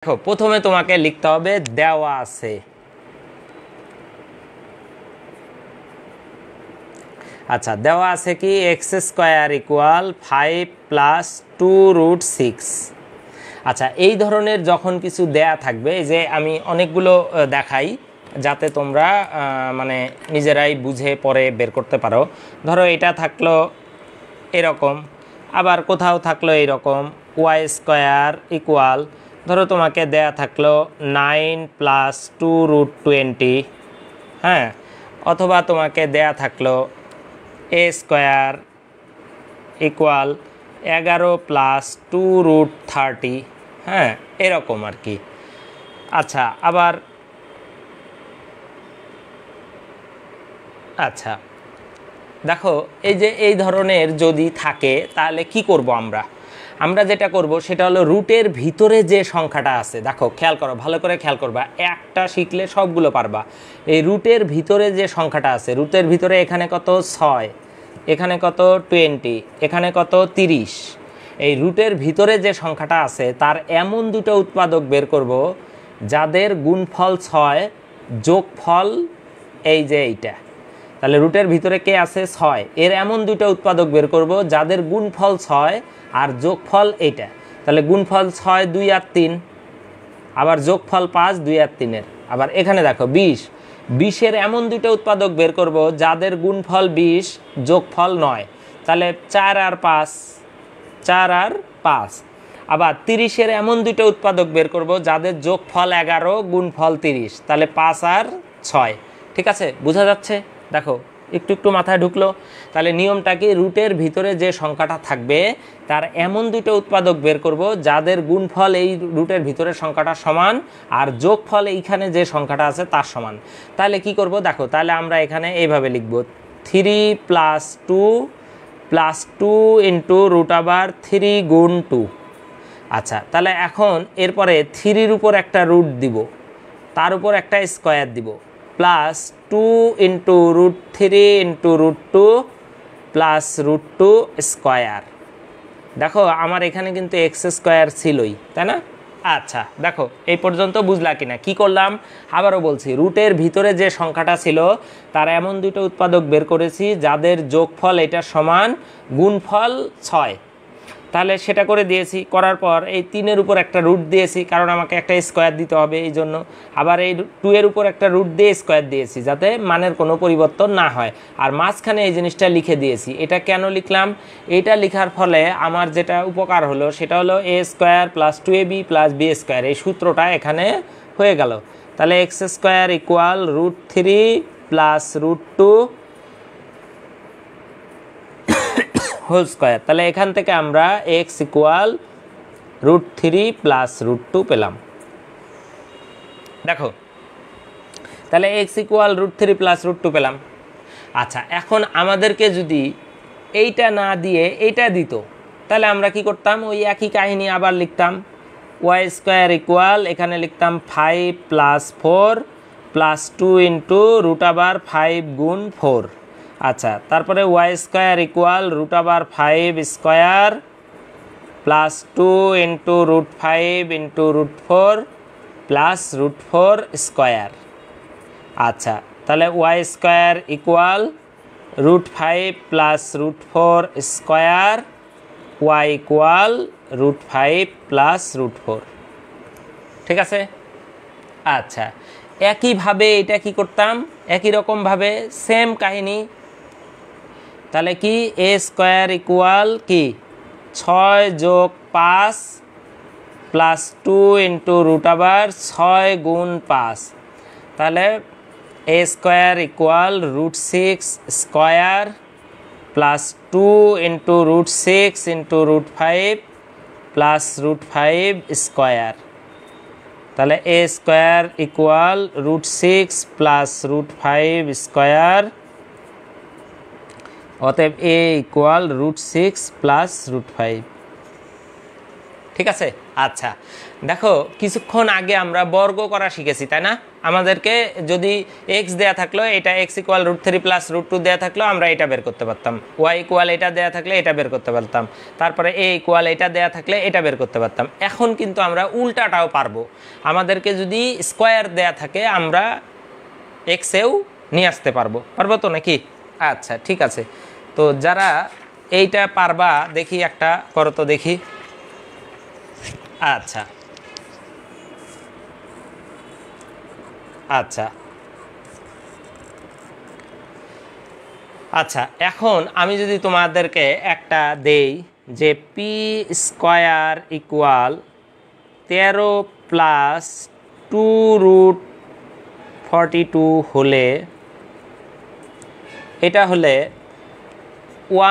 দেখো প্রথমে তোমাকে লিখতে হবে দেওয়া আছে। আচ্ছা, দেওয়া আছে কি এক্স স্কোয়ার ইকুয়াল 5 প্লাস 2√6। আচ্ছা, এই ধরনের যখন কিছু দেয়া থাকবে, এই যে আমি অনেকগুলো দেখাই যাতে তোমরা মানে নিজেরাই বুঝে পরে বের করতে পারো। ধরো এটা থাকলো এরকম, আবার কোথাও থাকলো এইরকম ওয়াই স্কোয়ার ইকুয়াল, ধরো তোমাকে দেয়া থাকলো 9 প্লাস 2√20, হ্যাঁ, অথবা তোমাকে দেয়া থাকলো এ স্কোয়ার ইকুয়াল 11 প্লাস 2√30, হ্যাঁ, এরকম আর কি। আচ্ছা, আবার আচ্ছা দেখো এই যে এই ধরনের যদি থাকে তাহলে কি করব আমরা যেটা করব সেটা হলো রুটের ভিতরে যে সংখ্যাটা আছে, দেখো খেয়াল করো, ভালো করে খেয়াল করবা, একটা শিখলে সবগুলো পারবা। এই রুটের ভিতরে যে সংখ্যাটা আছে, রুটের ভিতরে এখানে কত 6, এখানে কত 20, এখানে কত 30, এই রুটের ভিতরে যে সংখ্যাটা আছে তার এমন দুটো উৎপাদক বের করব যাদের গুণফল 6, যোগফল এই যে এইটা। তাহলে রুটের ভিতরে কে আছে 6, এর এমন দুটো উৎপাদক বের করব যাদের গুণফল 6 আর যোগফল এইটা। তাহলে গুণফল 6 2 আর 3, আবার যোগফল 5 2 আর 3-এর। আবার এখানে দেখো 20 এর এমন দুটো উৎপাদক বের করব যাদের গুণফল 20, যোগফল 9। তাহলে 4 আর 5, 4 আর 5। আবার 30-এর এমন দুটো উৎপাদক বের করব যাদের যোগফল 11, গুণফল 30। তাহলে 5 আর 6। ঠিক আছে, বোঝা যাচ্ছে? দেখো একটু একটু মাথায় ঢুকলো। তাহলে নিয়মটা কি, রুটের ভিতরে যে সংখ্যাটা থাকবে তার এমন দুটো উৎপাদক বের করব যাদের গুণফল এই রুটের ভিতরের সংখ্যাটা সমান আর যোগফল এইখানে যে সংখ্যাটা আছে তার সমান। তাহলে কি করব দেখো, তাহলে আমরা এখানে এইভাবে লিখব 3 প্লাস 2 প্লাস 2 ইন্টু রুট আবার 3 গুণ 2। আচ্ছা, তাহলে এখন এরপরে 3-র উপর একটা রুট দিব, তার উপর একটা স্কোয়ার দিব, plus 2 into √3 into √2 plus √2 square. দেখো আমার এখানে কিন্তু এক্স স্কোয়ার ছিলই, তাই না? আচ্ছা দেখো এই পর্যন্ত বুঝলা কিনা? কি করলাম আবারও বলছি, রুটের ভিতরে যে সংখ্যাটা ছিল তার এমন দুটো উৎপাদক বের করেছি যাদের যোগফল এটা সমান, গুণফল 6। তাহলে সেটা করে দিয়েছি, করার পর এই 3-এর উপর একটা রুট দিয়েছি কারণ আমাকে একটা স্কোয়ার দিতে হবে এই জন্য। আবার এই 2-এর উপর একটা রুট দিয়ে স্কোয়ার দিয়েছি যাতে মানের কোনো পরিবর্তন না হয়। আর মাঝখানে এই জিনিসটা লিখে দিয়েছি। এটা কেন লিখলাম? এটা লেখার ফলে আমার যেটা উপকার হলো সেটা হলো a square plus 2ab plus b square, এই সূত্রটা এখানে হয়ে গেল। তাহলে x square equal √3 plus √2 whole square. তাহলে এখান থেকে আমরা এক্স ইকুয়াল √3 প্লাস √2 পেলাম। দেখো তাহলে এক্স ইকুয়াল √3 প্লাস √2 পেলাম। আচ্ছা, এখন আমাদেরকে যদি এইটা না দিয়ে এইটা দিত তাহলে আমরা কি করতাম? ওই একই কাহিনী আবার লিখতাম, ওয়াই স্কোয়ার ইকুয়াল, এখানে লিখতাম 5 প্লাস 4 প্লাস 2 ইন্টু রুট আবার 5 গুণ 4। আচ্ছা, তারপরে y square equal √5 square plus 2 into √5 into √4 plus √4 square. আচ্ছা, তাহলে y square equal √5 plus √4 square, y equal √5 plus √4। ঠিক আছে? আচ্ছা, একইভাবে এটা কি করতাম, একই রকমভাবে সেম কাহিনী। তাহলে কি এ স্কোয়ার ইকুয়াল কি 6 যোগ 5 প্লাস 2 ইন্টু রুট আবার 6 গুণ 5। তাহলে a square equal √6 square plus 2 into √6 into √5 plus √5 square. তাহলে a square equal √6 plus √5 square, অতএব এ ইকুয়াল √6 প্লাস √5। ঠিক আছে? আচ্ছা, দেখো কিছুক্ষণ আগে আমরা বর্গ করা শিখেছি, তাই না? আমাদেরকে যদি এক্স দেয়া থাকলো, এটা এক্স ইকুয়াল √3 প্লাস √2 দেয়া থাকলো, আমরা এটা বের করতে পারতাম। ওয়াই ইকুয়াল এটা দেয়া থাকলে এটা বের করতে পারতাম। তারপরে এ ইকুয়াল এটা দেয়া থাকলে এটা বের করতে পারতাম। এখন কিন্তু আমরা উল্টাটাও পারবো। আমাদেরকে যদি স্কোয়ার দেয়া থাকে, আমরা এক্সেও নিয়ে আসতে পারবো। পারবো তো নাকি? আচ্ছা ঠিক আছে। তো যারা এইটা পারবা দেখি একটা করো তো দেখি। আচ্ছা আচ্ছা আচ্ছা, এখন আমি যদি তোমাদেরকে একটা দেই যে পি স্কোয়ার ইকুয়াল 13 প্লাস 2√42 হলে, এটা হলে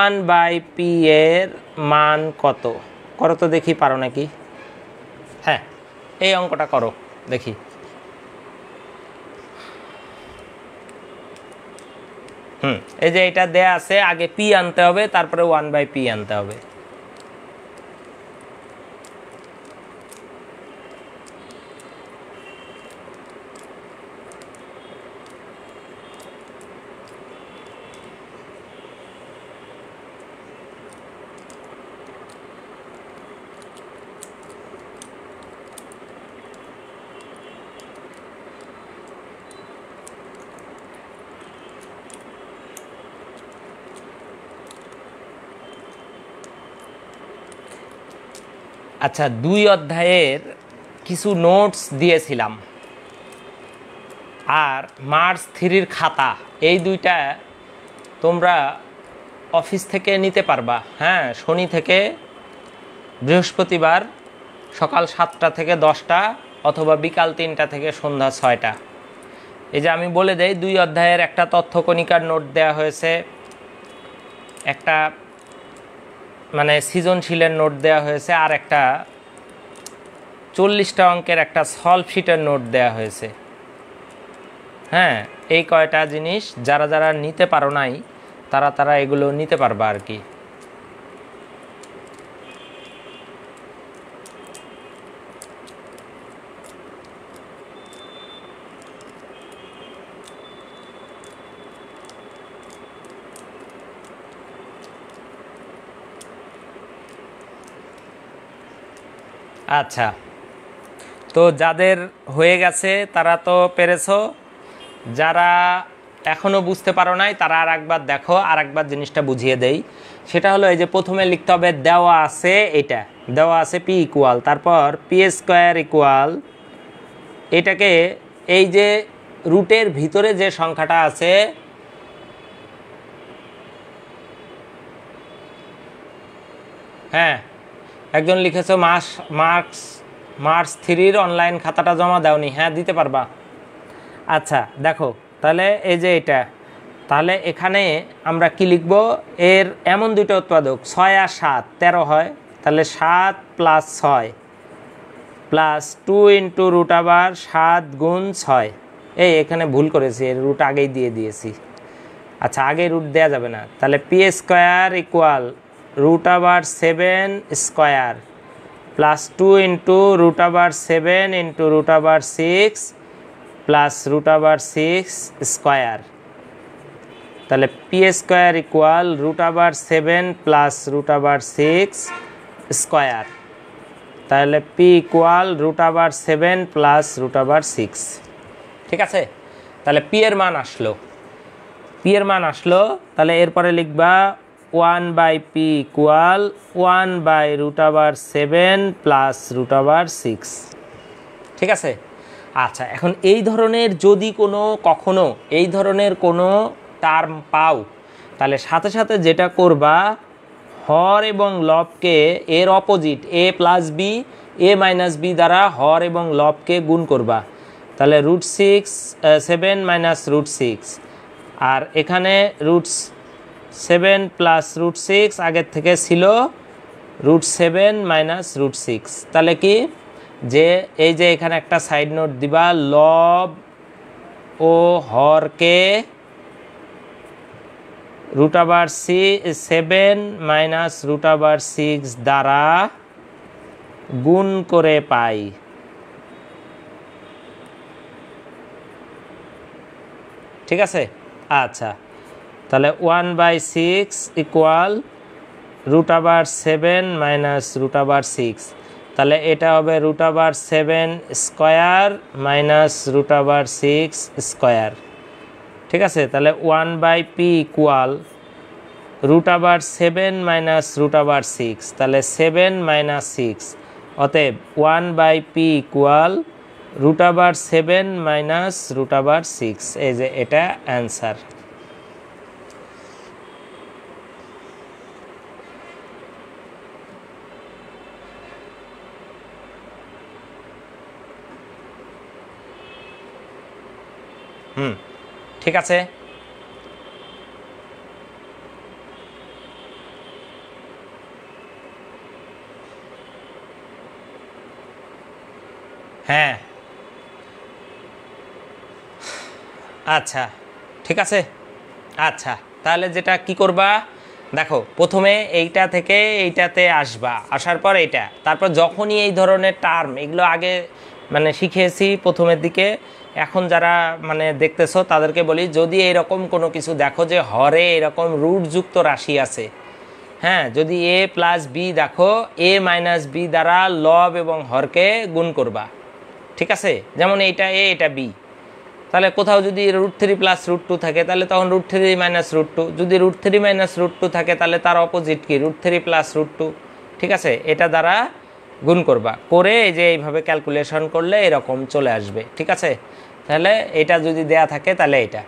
1/p এর মান কত? করো তো দেখি, পারো নাকি? হ্যাঁ, এই অঙ্কটা করো দেখি। এই যে এটা দেয়া আছে, আগে পি আনতে হবে, তারপরে 1/p আনতে হবে। আচ্ছা, 2 অধ্যায়ের কিছু নোটস দিয়েছিলাম, আর মার্চ 3-র খাতা, এই দুইটা তোমরা অফিস থেকে নিতে পারবা। হ্যাঁ, শনি থেকে বৃহস্পতিবার সকাল 7টা থেকে 10টা, অথবা বিকাল 3টা থেকে সন্ধ্যা 6টা। এই যে আমি বলে দেই, 2 অধ্যায়ের একটা তথ্যকণিকার নোট দেওয়া হয়েছে, একটা মানে সৃজনশীলের নোট দেওয়া হয়েছে, আর একটা 40টা অঙ্কের একটা সলভ শিটের নোট দেওয়া হয়েছে। হ্যাঁ, এই কয়টা জিনিস যারা যারা নিতে পারো নাই, তারা এগুলো নিতে পারবা আর কি। আচ্ছা, তো যাদের হয়ে গেছে তারা তো পেরেছো, যারা এখনও বুঝতে পারো নাই তারা আর একবার দেখো, আর একবার জিনিসটা বুঝিয়ে দেই। সেটা হলো, এই যে প্রথমে লিখতে হবে দেওয়া আছে, এটা দেওয়া আছে পি ইকুয়াল, তারপর পি স্কোয়ার ইকুয়াল, এটাকে এই যে রুটের ভিতরে যে সংখ্যাটা আছে, হ্যাঁ একজন লিখেছো মার্চ 3-র অনলাইন খাতাটা জমা দাওনি। হ্যাঁ, দিতে পারবা। আচ্ছা দেখো, তাহলে এই যে এটা, তাহলে এখানে আমরা কি লিখব? এর এমন দুটো উৎপাদক, 6 আর 7 13 হয়, তাহলে 7 + 6 প্লাস 2 × √7 গুণ 6। এখানে ভুল করেছি, এর রুট আগেই দিয়ে দিয়েছি। আচ্ছা, আগে রুট দেওয়া যাবে না, তাহলে P square equal √7 square plus 2 × √7 × √6 plus √6 square. তাহলে P square equal √7 plus √6 square. তাহলে পি ইকুয়াল √7 প্লাস √6। ঠিক আছে, তাহলে পি এর মান আসলো, তাহলে এরপরে লিখবা 1/p ইকুয়াল 1/√7 প্লাস √6। ঠিক আছে। আচ্ছা, এখন এই ধরনের যদি কখনো এই ধরনের কোনো টার্ম পাও, তাহলে সাথে সাথে যেটা করবা, হর এবং লবকে এর opposite a + b a - b দ্বারা হর এবং লবকে গুণ করবা। তাহলে √7 - √6, আর এখানে √7 প্লাস √6 আগের থেকে ছিল √7 - √6। তাহলে কি, যে এই যে এখানে একটা সাইড নোট দিবা, লব ও হরকে √7 - √6 দ্বারা গুণ করে পাই। ঠিক আছে। আচ্ছা, তাহলে 1/6 ইকুয়াল √7 মাইনাস √6, তাহলে এটা হবে √7 স্কোয়ার মাইনাস √6 স্কোয়ার। ঠিক আছে, তাহলে 1/p ইকুয়াল √7 মাইনাস √6, তাহলে 7 মাইনাস 6, অতএব 1/p ইকুয়াল √7 মাইনাস √6। এই যে এটা অ্যান্সার। ঠিক আছে। হ্যাঁ, আচ্ছা ঠিক আছে। আচ্ছা, তাহলে যেটা কি করবা, দেখো প্রথমে এইটা থেকে এইটাতে আসবা, আসার পর এইটা, তারপর যখনই এই ধরনের টার্ম, এগুলো আগে মানে শিখেছি প্রথমের দিকে, এখন যারা মানে দেখতেছো তাদেরকে বলি, যদি এরকম কোনো কিছু দেখো যে হরে এরকম রুটযুক্ত রাশি আছে, হ্যাঁ, যদি a প্লাস বি দেখো, a মাইনাস বি দ্বারা লব এবং হরকে গুণ করবা। ঠিক আছে, যেমন এইটা a এটা b, তাহলে কোথাও যদি √3 প্লাস √2 থাকে তাহলে তখন √3 মাইনাস √2, যদি √3 মাইনাস √2 থাকে তাহলে তার অপোজিট কি √3 প্লাস √2। ঠিক আছে, এটা দ্বারা গুণ করবা, করে এই যে এইভাবে ক্যালকুলেশন করলে এরকম চলে আসবে। ঠিক আছে, তাহলে এটা যদি দেয়া থাকে তাহলে এটা